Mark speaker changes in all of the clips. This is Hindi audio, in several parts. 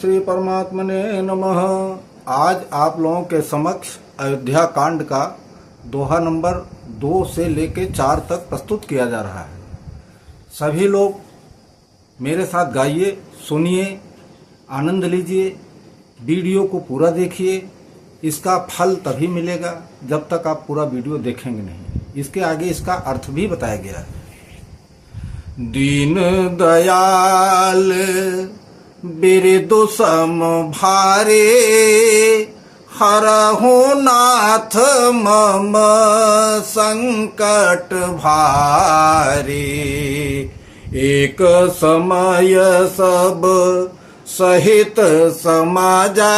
Speaker 1: श्री परमात्मने नमः। आज आप लोगों के समक्ष अयोध्या कांड का दोहा नंबर 2 से लेके 4 तक प्रस्तुत किया जा रहा है। सभी लोग मेरे साथ गाइए, सुनिए, आनंद लीजिए, वीडियो को पूरा देखिए। इसका फल तभी मिलेगा जब तक आप पूरा वीडियो देखेंगे नहीं। इसके आगे इसका अर्थ भी बताया गया है। दीन दयाल बिरदु सम भारे, हरहु नाथ मम संकट भारे। एक समय सब सहित समाजा,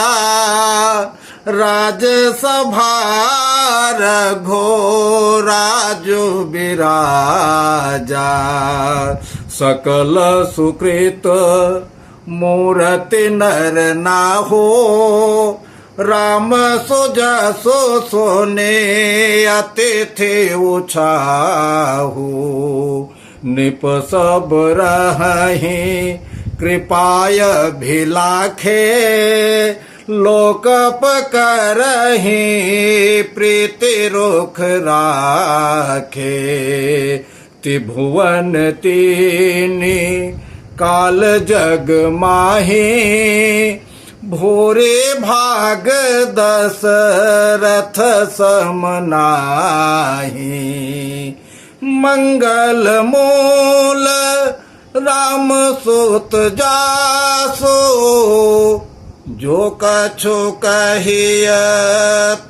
Speaker 1: राजसभा रघोराजु बिराजा। सकल सुकृत मूरति नर ना हो, राम सुजसो सोने अतिथि उछाहु। निप सब रहे कृपाय भिलाखे, लोकप करहि प्रीति रुख राखे। त्रिभुवन तीनि काल जग माहि, भोरे भाग दशरथ सम नाहि। मंगल मूल राम सुत जासो, जो कछु कहिय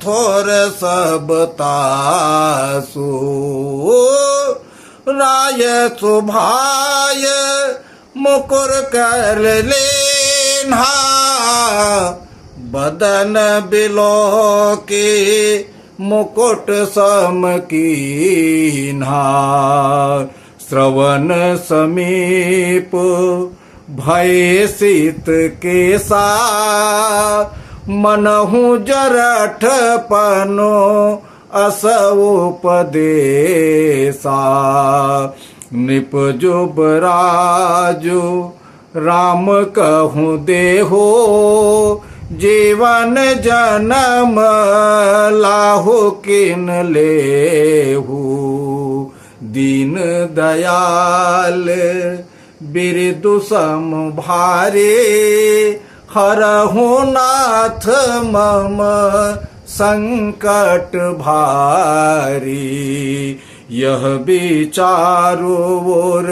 Speaker 1: थोर सब तासु। राय सुभाय मुकुर कर लेन्हा, बदन बिलो के मुकुट सम कीन्हा। श्रवण समीप भय शीत केसा, मनहु जरठ पनो असउपदेशा। नृप जुबराजु राम कहूँ देहो, जीवन जन्म लाहु किन लेहु। दीन दयाल बिरदु सम भारे, हरहु नाथ मम संकट भारी। यह विचारो ओर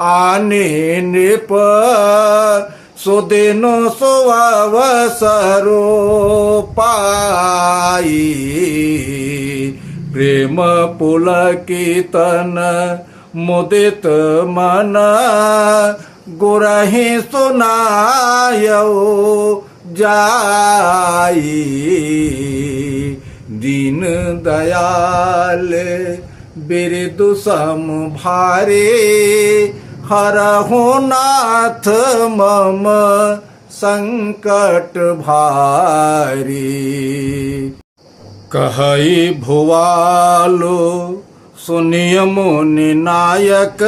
Speaker 1: आने नृप, सुदिनो सुअवसरो पाई। प्रेम पुलकितन मुदित मन, गुरहि सुनायो जाई। दीन दयाल बिरदु सम भारे, हरहु नाथ मम संकट भारी। कहई भुवालो सुनिय मुनि नायक,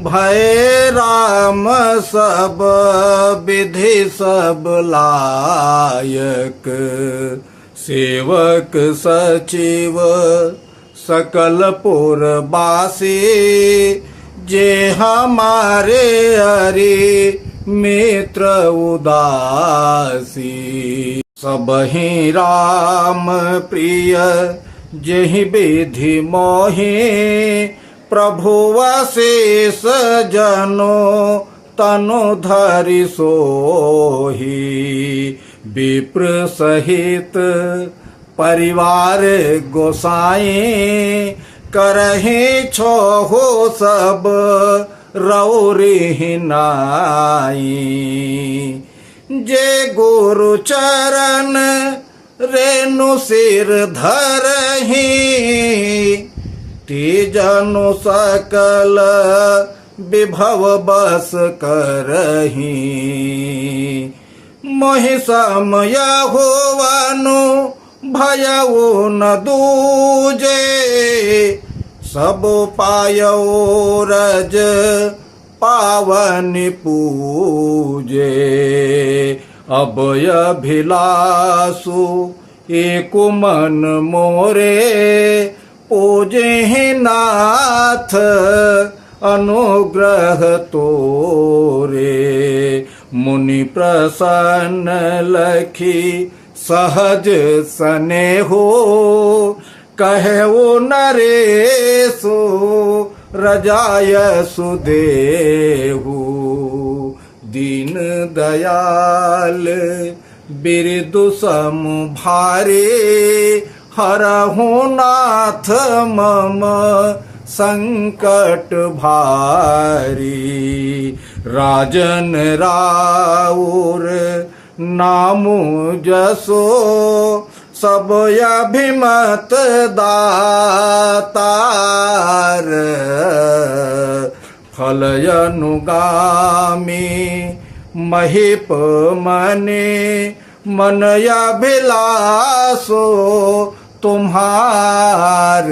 Speaker 1: भय राम सब विधि सब लायक। सेवक सचिव सकल पुरवासी, जे हमारे हरि मित्र उदासी। सबहि राम प्रिय जेहि विधि मोहि, प्रभु अशेष जनो तनु धरि सोहि। विप्र सहित परिवार गोसाई, करहि छोहो सब रौरि नाई। जे गुरु चरण रेणु सिर धरहि, तीजनु सकल विभव बस करहि। मोहि समय होवनु भयउ न दूजे, सब पायो रज पावन पूजे। अब अभिलाषु एक मन मोरे, पूजे नाथ अनुग्रह तोरे। मुनि प्रसन्न लखी सहज स्नेहो, कहो नरेशो रजाय सुदेहु। दीन दयाल बिरदु सम भारे, हरहु नाथ मम संकट भारी। राजन राउर नामु जसो, सब अभिमत दातार। फल अनुगामी महिप मने, मन अभिलाषो तुम्हार।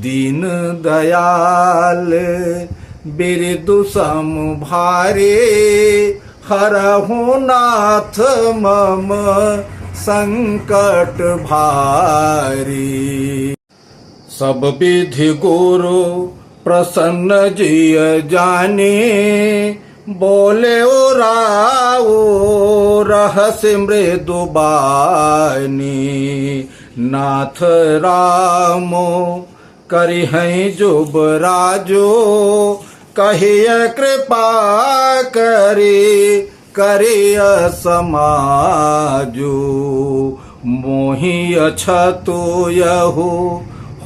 Speaker 1: दीन दयाल बिरदु सम भारे, हरहु नाथ मम संकट भारी। सब विधि गुरु प्रसन्न जिय जाने, बोले ओ राओ रहस्य मृदु बानी। नाथ रामो करिहै जुब राजो, कहिय कृपा करिय समाजो। मोहि अछतु यहु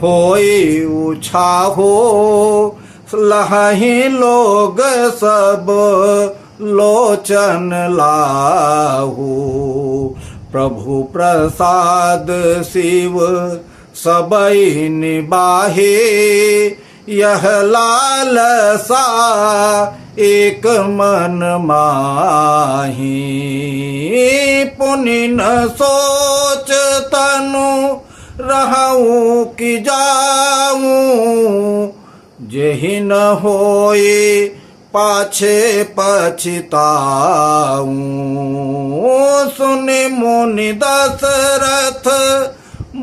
Speaker 1: होई उछाहो, लहहि लोग सब लोचन लाहू। प्रभु प्रसाद शिव सबई निबाहे, यह लालसा एक मन माही। पुनि न सोच तनु रहूं कि जाऊं, जेहि न होए पाछे पछताऊं। सुनि मुनि दशरथ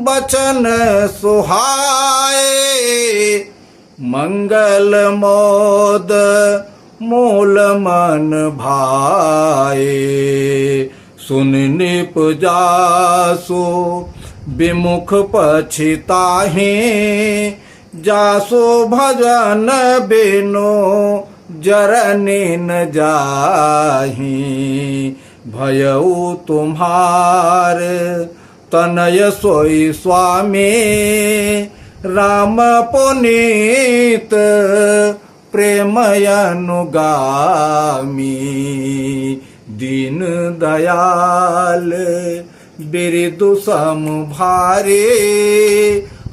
Speaker 1: बचन सुहाए, मंगल मोद मूल मन भाए। सुन निप जासु विमुख पछिताहे, जासु भजन बिनु जरनि न जाहि। भयउ तुम्हार तनय सोई स्वामी, राम पुनीत प्रेम अनुगामी। दीन दयाल बिरदु सम भारे,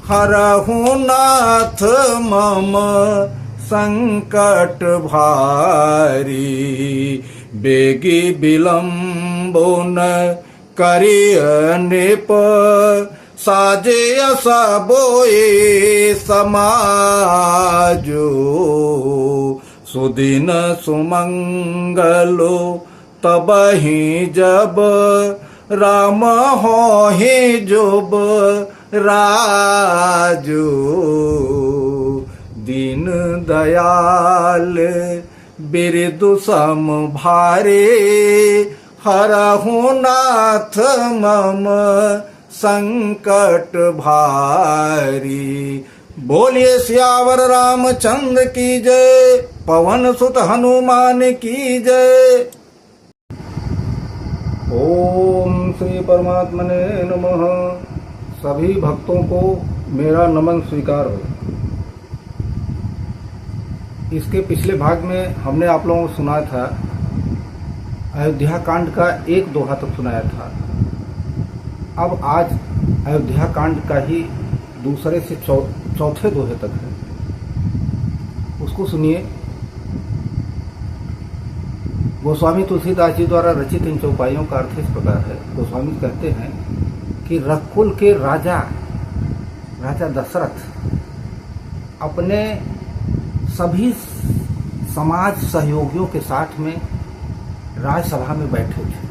Speaker 1: हरहु नाथ मम संकट भारी। बेगी विलंबो न करिय नृप, साजे सबोए समाजो। सुदिन सुमंगलो तबहि जब, राम होहि जुब राजो। दीन दयाल बिरदु सम भारे, हरहु नाथ मम संकट भारी। बोलिए सियावर रामचंद्र की जय, पवन सुत हनुमान की जय। ओम श्री परमात्मने नमः। सभी भक्तों को मेरा नमन स्वीकार हो। इसके पिछले भाग में हमने आप लोगों को सुनाया था, अयोध्या कांड का एक दोहा तक सुनाया था। अब आज अयोध्या कांड का ही दूसरे से चौथे दोहे तक है, उसको सुनिए। गोस्वामी तुलसीदास जी द्वारा रचित इन चौपाइयों का अर्थ इस प्रकार है। गोस्वामी कहते हैं कि रघुकुल के राजा दशरथ अपने सभी समाज सहयोगियों के साथ में राजसभा में बैठे थे।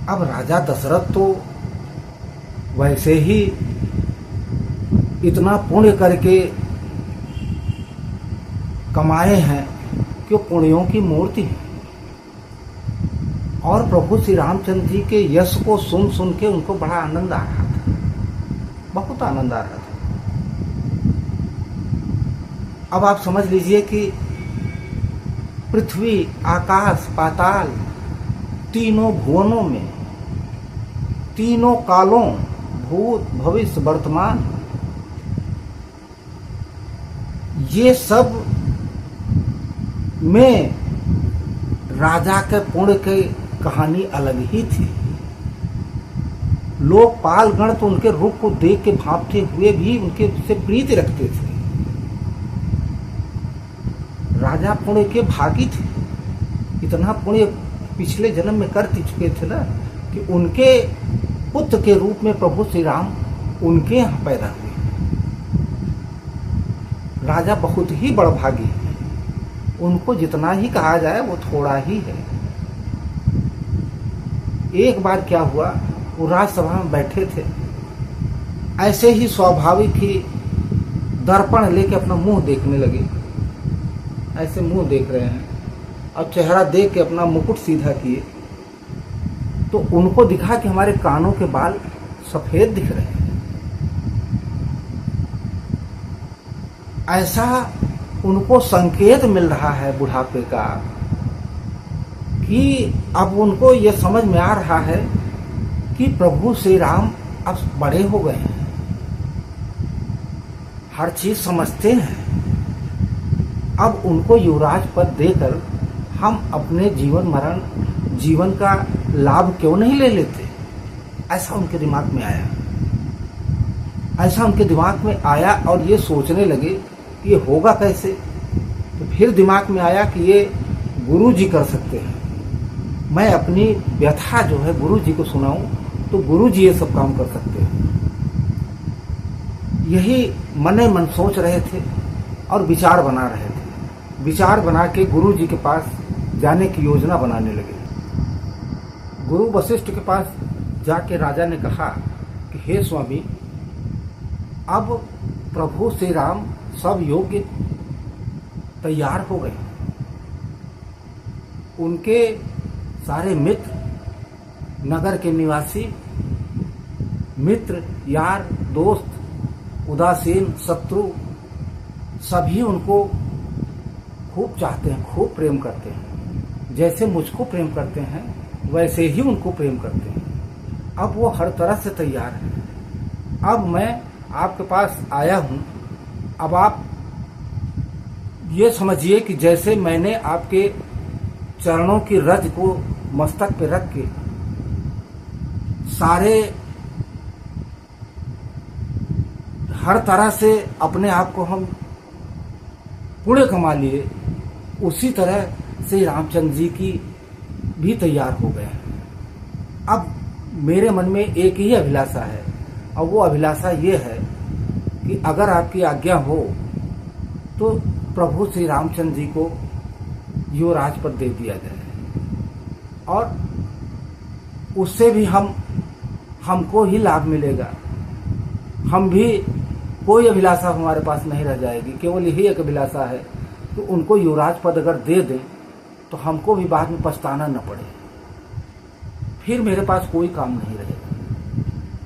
Speaker 1: अब राजा दशरथ तो वैसे ही इतना पुण्य करके कमाए हैं कि वो पुण्यों की मूर्ति है, और प्रभु श्री रामचंद्र जी के यश को सुन सुन के उनको बड़ा आनंद आ रहा था, बहुत आनंद आ रहा था। अब आप समझ लीजिए कि पृथ्वी, आकाश, पाताल, तीनों भुवनों में, तीनों कालों, भूत, भविष्य, वर्तमान, ये सब में राजा के पुण्य की कहानी अलग ही थी। लोग पालगण तो उनके रूप को देख के भांपते हुए भी उनके से प्रीति रखते थे। राजा पुण्य के भागी थे, इतना पुण्य पिछले जन्म में कर चुके थे ना कि उनके पुत्र के रूप में प्रभु श्री राम उनके यहाँ पैदा हुए। राजा बहुत ही बड़भागी है, उनको जितना ही कहा जाए वो थोड़ा ही है। एक बार क्या हुआ, वो राजसभा में बैठे थे, ऐसे ही स्वाभाविक ही दर्पण लेके अपना मुंह देखने लगे। ऐसे मुंह देख रहे हैं और चेहरा देख के अपना मुकुट सीधा किए तो उनको दिखा कि हमारे कानों के बाल सफेद दिख रहे हैं। ऐसा उनको संकेत मिल रहा है बुढ़ापे का कि अब उनको यह समझ में आ रहा है कि प्रभु श्री राम अब बड़े हो गए हैं, हर चीज समझते हैं। अब उनको युवराज पद देकर हम अपने जीवन का लाभ क्यों नहीं ले लेते, ऐसा उनके दिमाग में आया। ऐसा उनके दिमाग में आया और ये सोचने लगे कि ये होगा कैसे। तो फिर दिमाग में आया कि ये गुरु जी कर सकते हैं, मैं अपनी व्यथा जो है गुरु जी को सुनाऊं तो गुरु जी ये सब काम कर सकते हैं। यही मने मन सोच रहे थे और विचार बना रहे थे। विचार बना के गुरु जी के पास जाने की योजना बनाने लगे। गुरु वशिष्ठ के पास जाके राजा ने कहा कि हे स्वामी, अब प्रभु श्री राम सब योग्य तैयार हो गए। उनके सारे मित्र, नगर के निवासी, मित्र, यार, दोस्त, उदासीन, शत्रु, सभी उनको खूब चाहते हैं, खूब प्रेम करते हैं। जैसे मुझको प्रेम करते हैं वैसे ही उनको प्रेम करते हैं। अब वो हर तरह से तैयार है। अब मैं आपके पास आया हूं, अब आप ये समझिए कि जैसे मैंने आपके चरणों की रज को मस्तक पे रख के सारे हर तरह से अपने आप को हम पुण्य कमा लिए, उसी तरह से रामचंद्र जी की भी तैयार हो गए हैं। अब मेरे मन में एक ही अभिलाषा है और वो अभिलाषा ये है कि अगर आपकी आज्ञा हो तो प्रभु श्री रामचंद्र जी को युवराज पद दे दिया जाए और उससे भी हमको ही लाभ मिलेगा। हम भी कोई अभिलाषा हमारे पास नहीं रह जाएगी, केवल यही एक अभिलाषा है कि उनको युवराज पद अगर दे दें तो हमको भी बाद में पछताना न पड़े, फिर मेरे पास कोई काम नहीं रहेगा,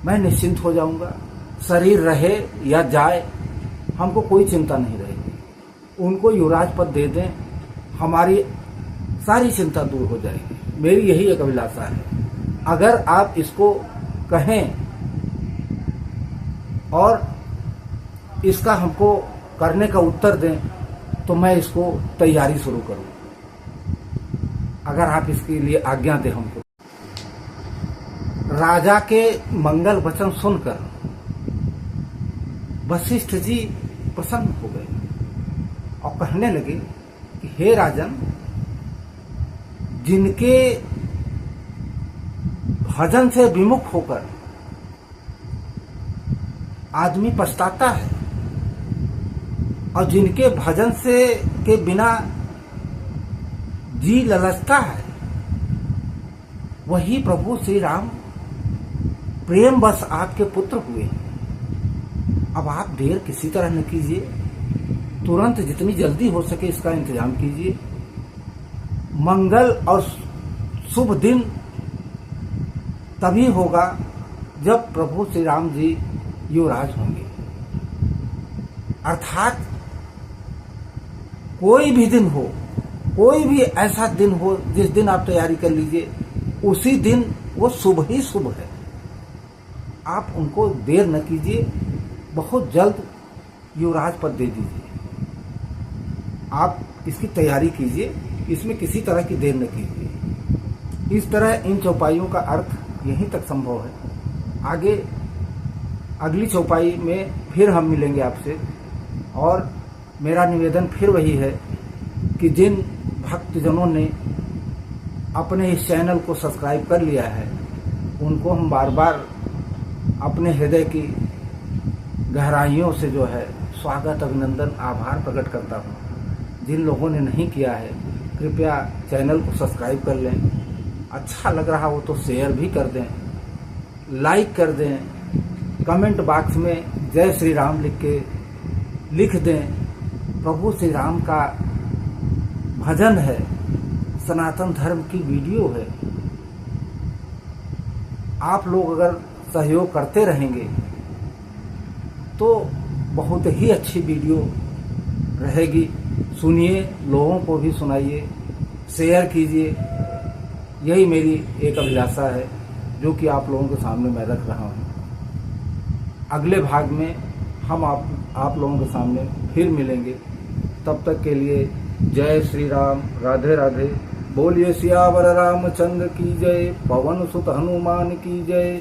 Speaker 1: मैं निश्चिंत हो जाऊंगा। शरीर रहे या जाए हमको कोई चिंता नहीं रहेगी। उनको युवराज पद दे दें, हमारी सारी चिंता दूर हो जाएगी। मेरी यही एक अभिलाषा है। अगर आप इसको कहें और इसका हमको करने का उत्तर दें तो मैं इसको तैयारी शुरू करूं, अगर आप इसके लिए आज्ञा दें हमको। राजा के मंगल वचन सुनकर वशिष्ठ जी प्रसन्न हो गए और कहने लगे कि हे राजन, जिनके भजन से विमुख होकर आदमी पछताता है, और जिनके भजन से के बिना जी ललचता है, वही प्रभु श्री राम प्रेम बस आपके पुत्र हुए। अब आप देर किसी तरह न कीजिए, तुरंत जितनी जल्दी हो सके इसका इंतजाम कीजिए। मंगल और शुभ दिन तभी होगा जब प्रभु श्री राम जी युवराज होंगे। अर्थात कोई भी दिन हो, कोई भी ऐसा दिन हो जिस दिन आप तैयारी कर लीजिए, उसी दिन वो शुभ ही शुभ है। आप उनको देर न कीजिए, बहुत जल्द युवराज पद दे दीजिए। आप इसकी तैयारी कीजिए, इसमें किसी तरह की देर न कीजिए। इस तरह इन चौपाइयों का अर्थ यहीं तक संभव है। आगे अगली चौपाई में फिर हम मिलेंगे आपसे, और मेरा निवेदन फिर वही है कि जिन भक्तजनों ने अपने इस चैनल को सब्सक्राइब कर लिया है, उनको हम बार बार अपने हृदय की गहराइयों से जो है स्वागत, अभिनंदन, आभार प्रकट करता हूँ। जिन लोगों ने नहीं किया है, कृपया चैनल को सब्सक्राइब कर लें। अच्छा लग रहा हो तो शेयर भी कर दें, लाइक कर दें, कमेंट बॉक्स में जय श्री राम लिख दें। प्रभु श्री राम का भजन है, सनातन धर्म की वीडियो है। आप लोग अगर सहयोग करते रहेंगे तो बहुत ही अच्छी वीडियो रहेगी। सुनिए, लोगों को भी सुनाइए, शेयर कीजिए। यही मेरी एक अभिलाषा है जो कि आप लोगों के सामने मैं रख रहा हूँ। अगले भाग में हम आप लोगों के सामने फिर मिलेंगे। तब तक के लिए जय श्री राम, राधे राधे। बोलिए सियावर रामचंद्र की जय, पवन सुत हनुमान की जय।